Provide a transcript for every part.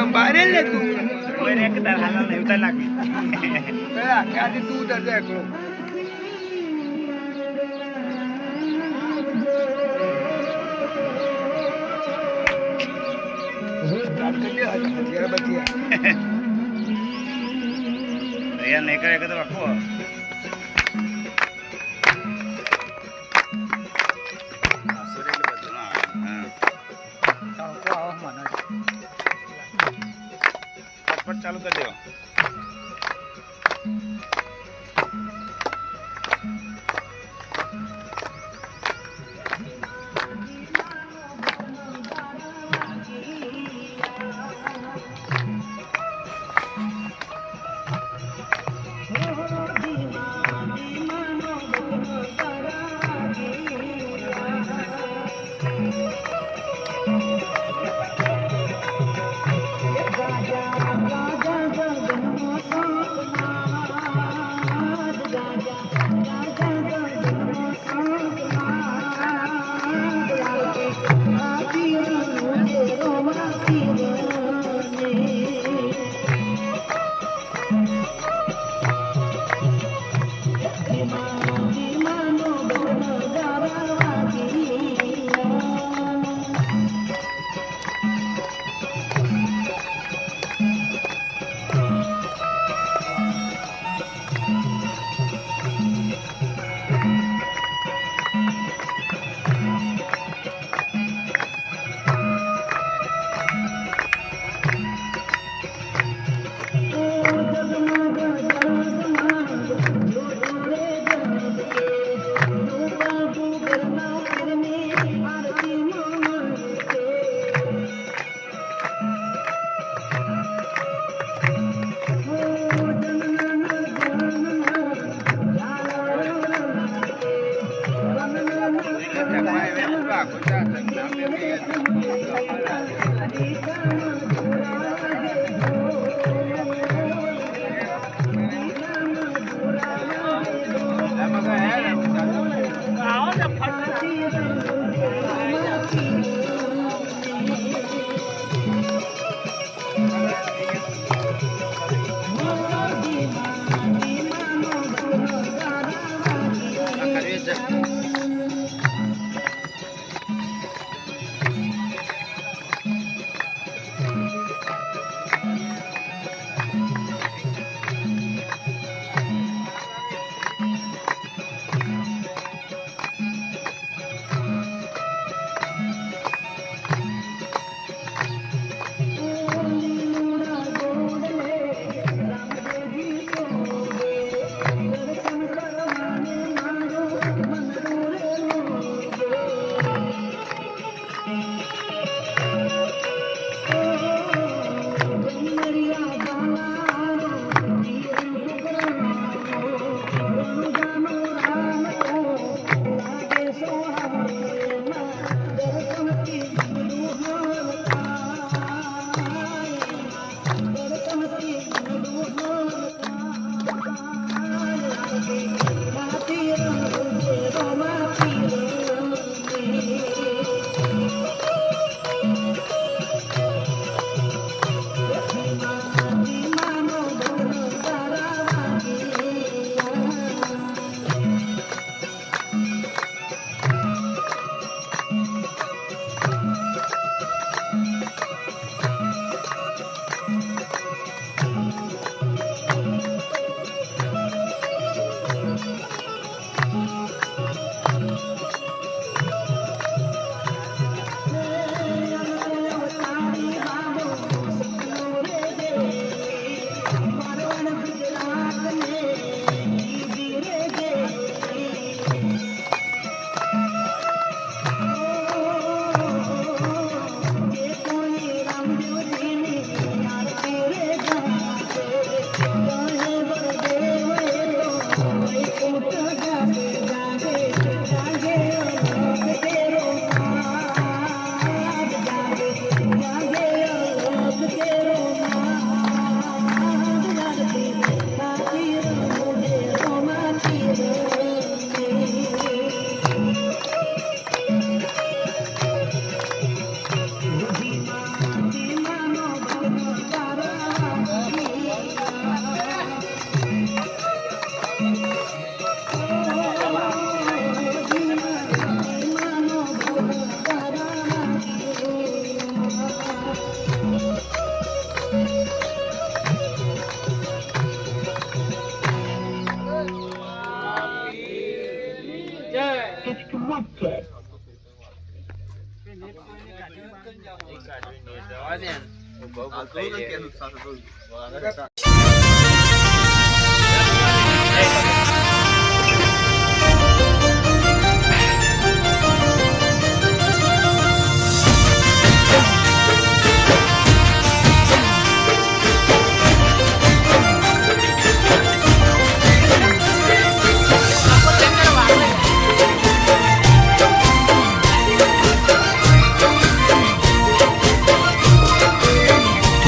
બારે લે તું એક તાર હાલ ને ઉતાર નાખી ક્યાંથી તું ઉતરજે એકલો યાર નહીં કરે તો રાખો ચાલુ કરી દેવા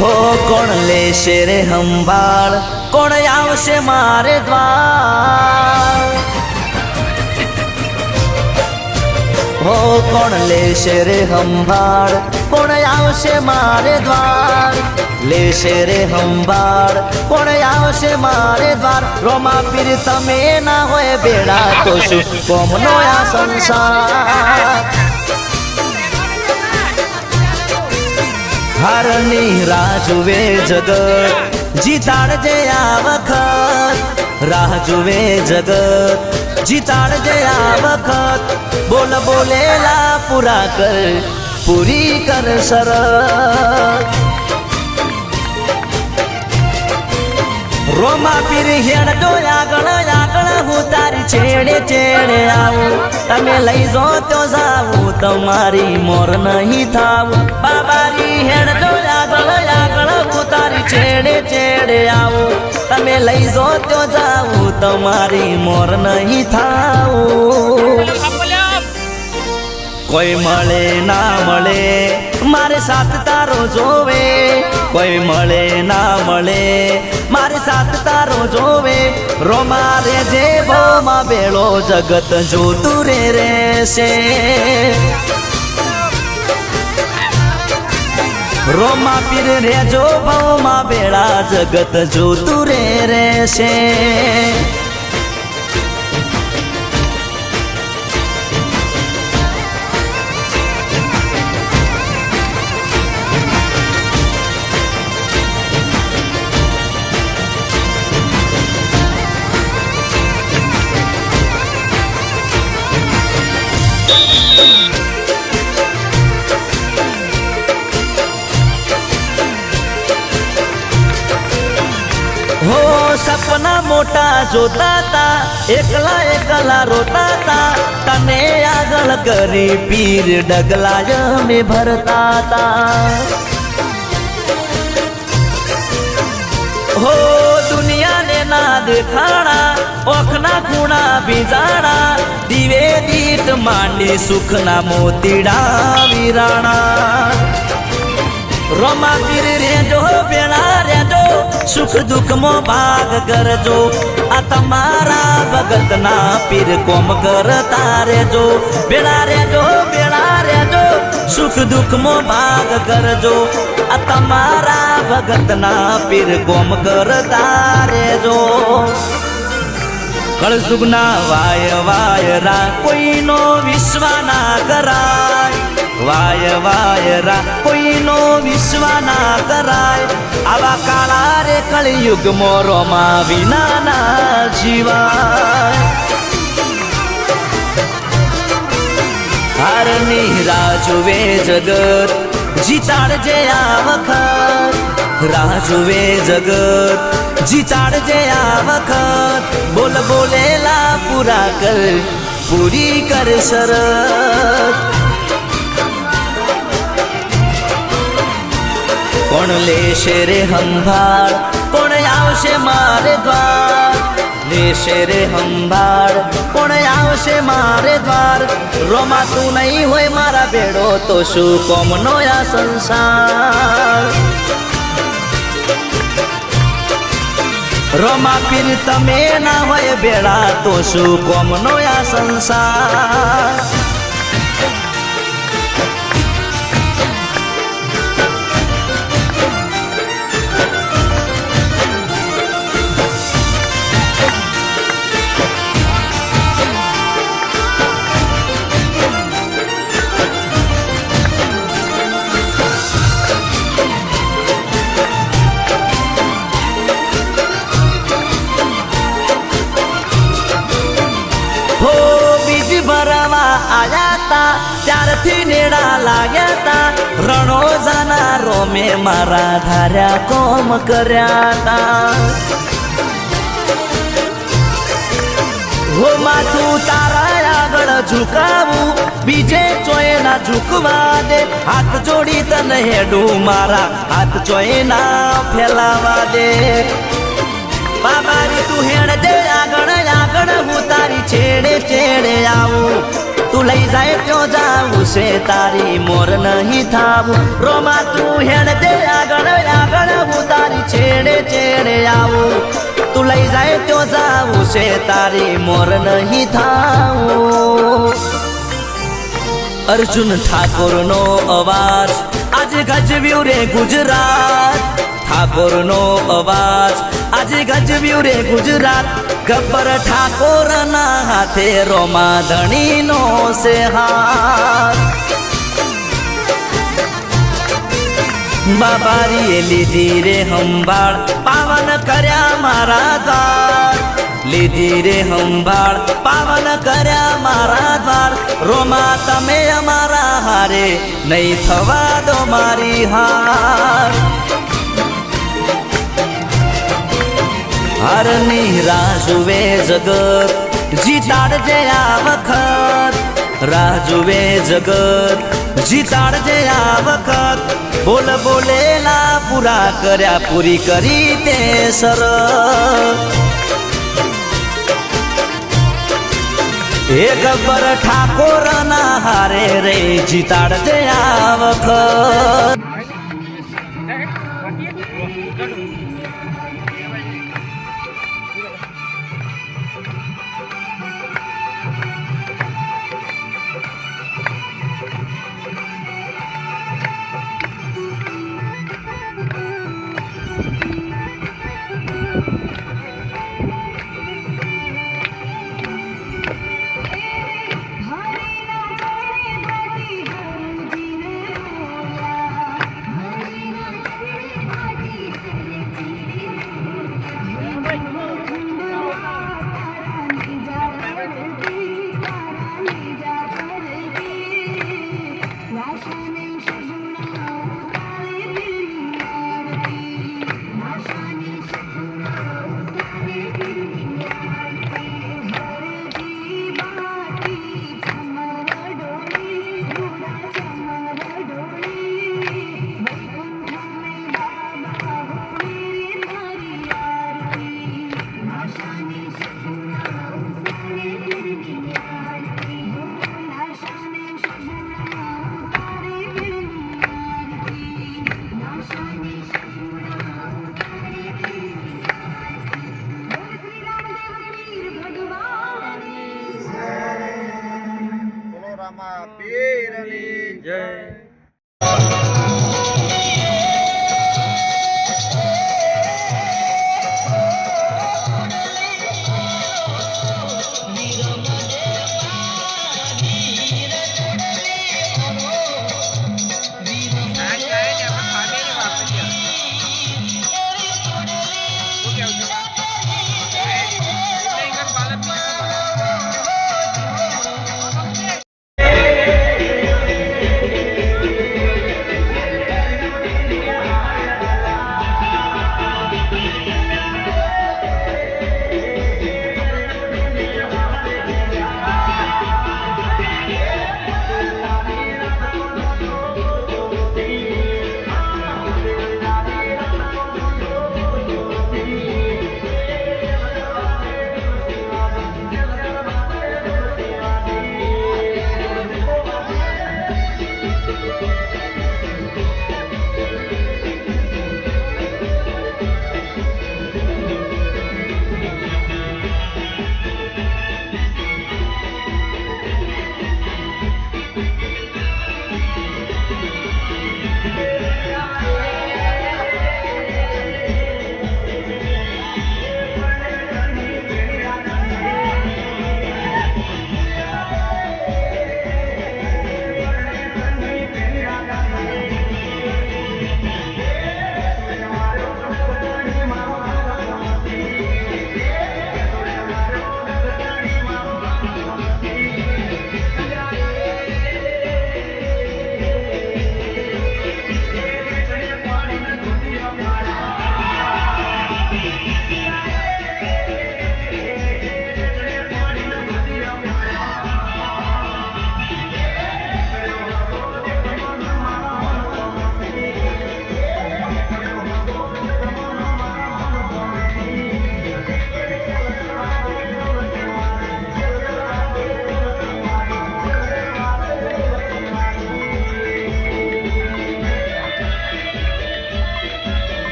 હો કોણ લેશે રે સંભાળ, કોણ આવશે મારે દ્વાર? હો કોણ લેશે રે સંભાળ, કોણ આવશે મારે દ્વાર? લેશે રે સંભાળ, કોણ આવશે મારે દ્વાર? રોમા પીર તમે ના હોય બેડા તો શું કોમનો આ સંસાર? હારની રાહ જુએ જગત, જીતાડજે આ વખત. રાહ જુએ જગત, જીતાડજે આ વખત. બોલ બોલેલા પૂરા કર, પૂરી કર શરત. રોમા પીર હેડજો આગળ આગળ, હું તારી છેડે છેડે આવું. તમે લઈ જો તો જાવું, તમારી મોર નહીં થાવું. બાબારી હેડજો આગળ આગળ, હું તારી છેડે છેડે આવું. તમે લઈ જો તો જાવું, તમારી મોર નહીં થાવું. કોઈ મળે ના મળે મારે સાથ તારો જોવે, કોઈ મળે ના મળે મારે સાથ તારો જોવે. રોમા રે જે ભોમાં બેળો જગત જોતું રે રહેશે. રોમા પીર રેજો ભોમાં બેળા જગત જોતું રે રહેશે. હો સપના મોટા જોતા તા, એકલા એકલા રોતા તા. તને આગળ કરી પીર ડગલા અમે ભરતા તા. હો દુનિયાને ના દેખાણા, ઓખના ખૂણા બીજાણા. દીવે દીટ માંડી સુખના મોતીડા વિરાણા. રોમા પીર રેજો બેળા રેજો, સુખ દુઃખમાં ભાગ કરજો. આ તમારા ભગતના પીર કોમ કરતા રેજો. બેળા રેજો બેળા રેજો, સુખ દુઃખમાં ભાગ કરજો. આ તમારા ભગતના પીર કોમ કરતા રેજો. કળસુગના વાય વાય રા, કોઈનો વિશ્વા ના કરાય. વાય વાય રા, કોઈનો વિશ્વા ના કરાય. આવા કાળા રે કળિયુગમાં રોમા વિના ના જીવાય. હારની રાહ જુએ જગત, જીતાડજે આ વખત. રાહ જુએ જગત, જીતાડજે આ વખત. બોલ બોલેલા પૂરા કર, પૂરી કર શરત. કોણ લેશે રે સંભાળ, કોણ આવશે મારે દ્વાર? લેશે રે સંભાળ, કોણ આવશે મારે દ્વાર? રોમા તું નહીં હોય મારા બેડો તો શું કોમનો આ સંસાર? રોમા પીર તમે ના હોય બેડા તો શું કોમનો આ સંસાર? ત્યારથી નેડા લાગ્યા તા રણોજાના રોમે મારા ધાર્યા કોમ કર્યા તા હો માથું તારા આગળ ઝુકાવું બીજે ચોય ના ઝુકવા દે હાથ જોડી તને હેડું મારા હાથ ચોય ના ફેલાવા દે બાબારી તું હેડ દે આગળ આગળ હું તારી છેડે છેડે આવું તું લઈ જાય ત્યાં જાવું છે તારી મોર નહીં થાવું રોમા તું હેડ દે આગળ આગળ હું તારી છેડે છેડે આવું તું લઈ જાય ત્યાં જાવું છે તારી મોર નહીં થાવું અર્જુન ઠાકોરનો અવાજ આજે ગજવ્યું રે ગુજરાત ઠાકોરનો અવાજ આજે ગજવ્યું રે ગુજરાત ગબ્બર ઠાકોરના હાથે રોમા ધણીનો છે હાથ બાબારીએ લીધી રે સંભાળ પાવન કર્યા મારા દ્વાર લીધી રે સંભાળ પાવન કર્યા મારા દ્વાર રોમા તમે અમારા હારે નહીં થવા દો મારી હાર હારની રાહ જુએ જગત જીતાડજે આ વખત રાહ જુએ જગત જીતાડજે આ વખત બોલ બોલેલા પૂરા કર્યા પૂરી કરી તે સર હે ગબ્બર ઠાકોરના હારે રે જીતાડજે આ વખત પીરની જય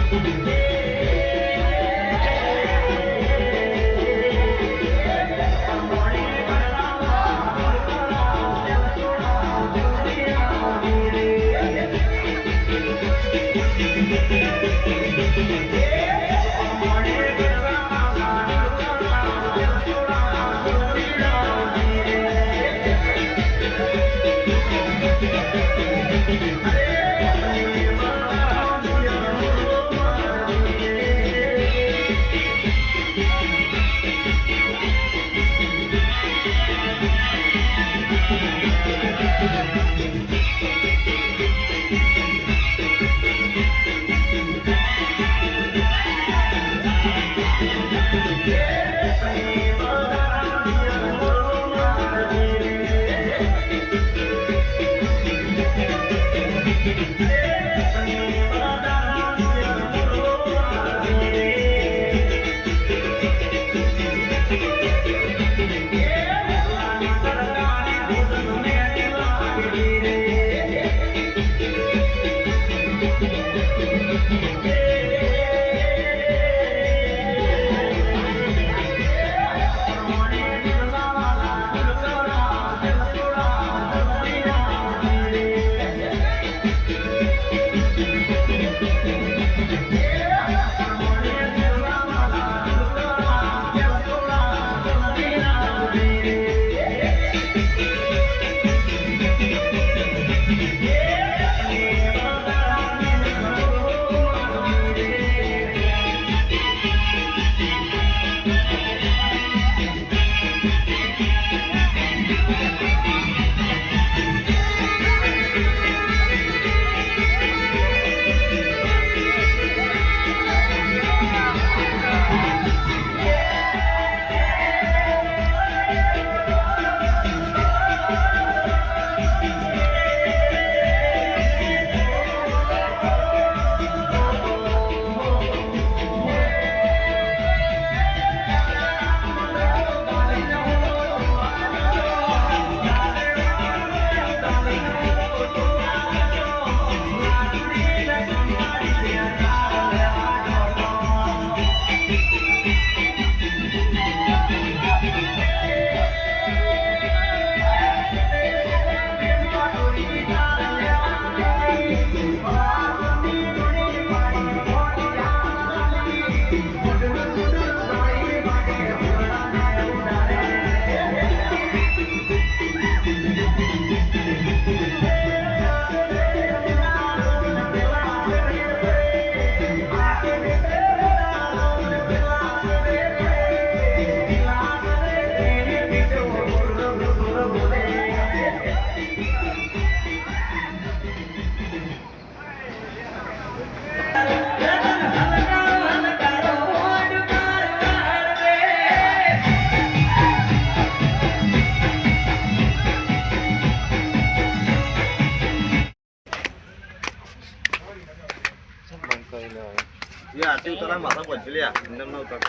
Ya, tu tahu masa buat je ya, enam nol tak.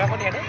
Berapa dia ada?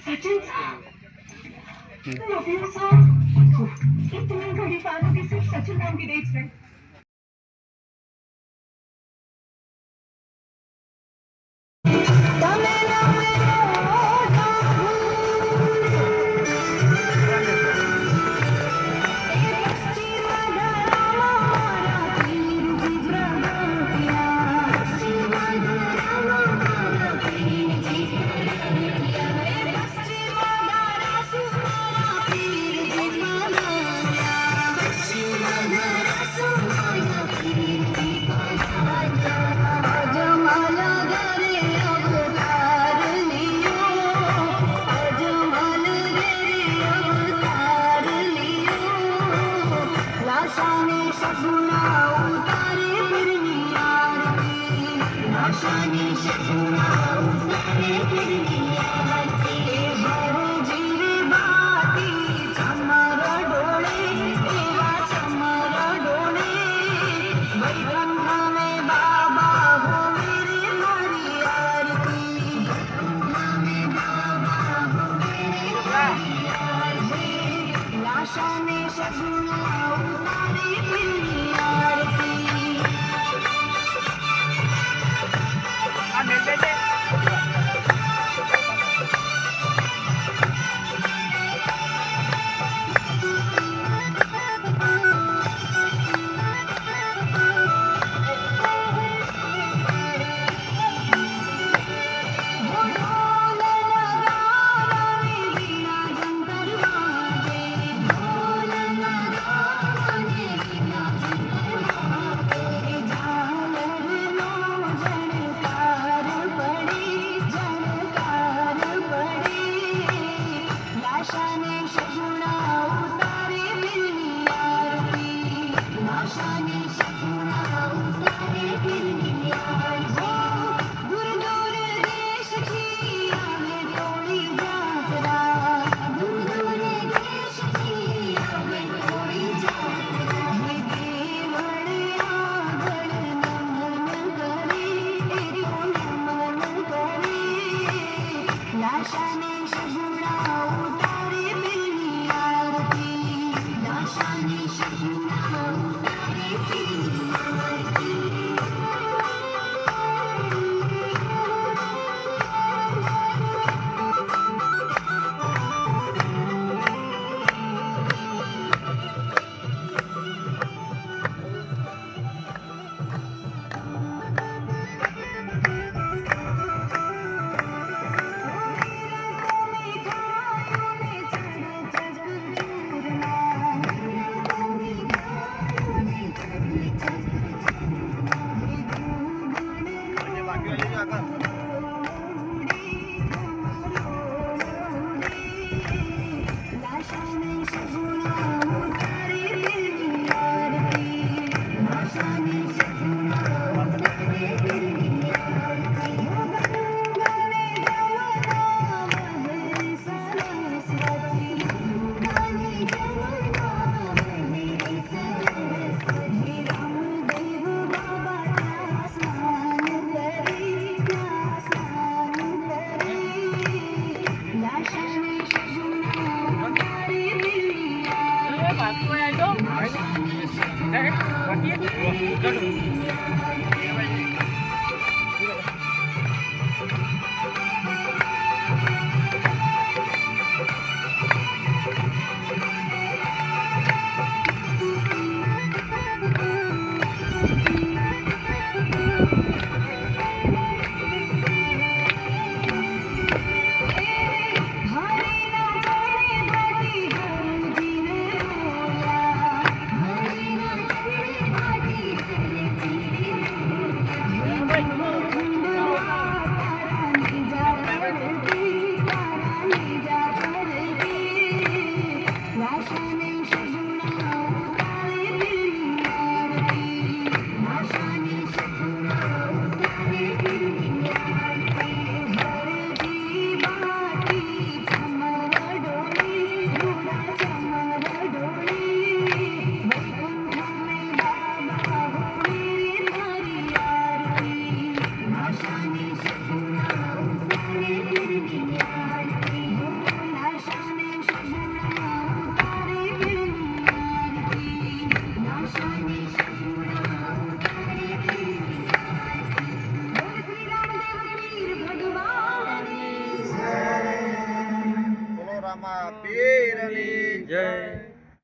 Sachin साहब, लव यू सर। इतने घड़ी पानी की सिर्फ सचिन नाम की डेट्स में लाशाने सगुणा उतारी पिली आरती लाशाने सगुणा उतारी पिली आरती Shiny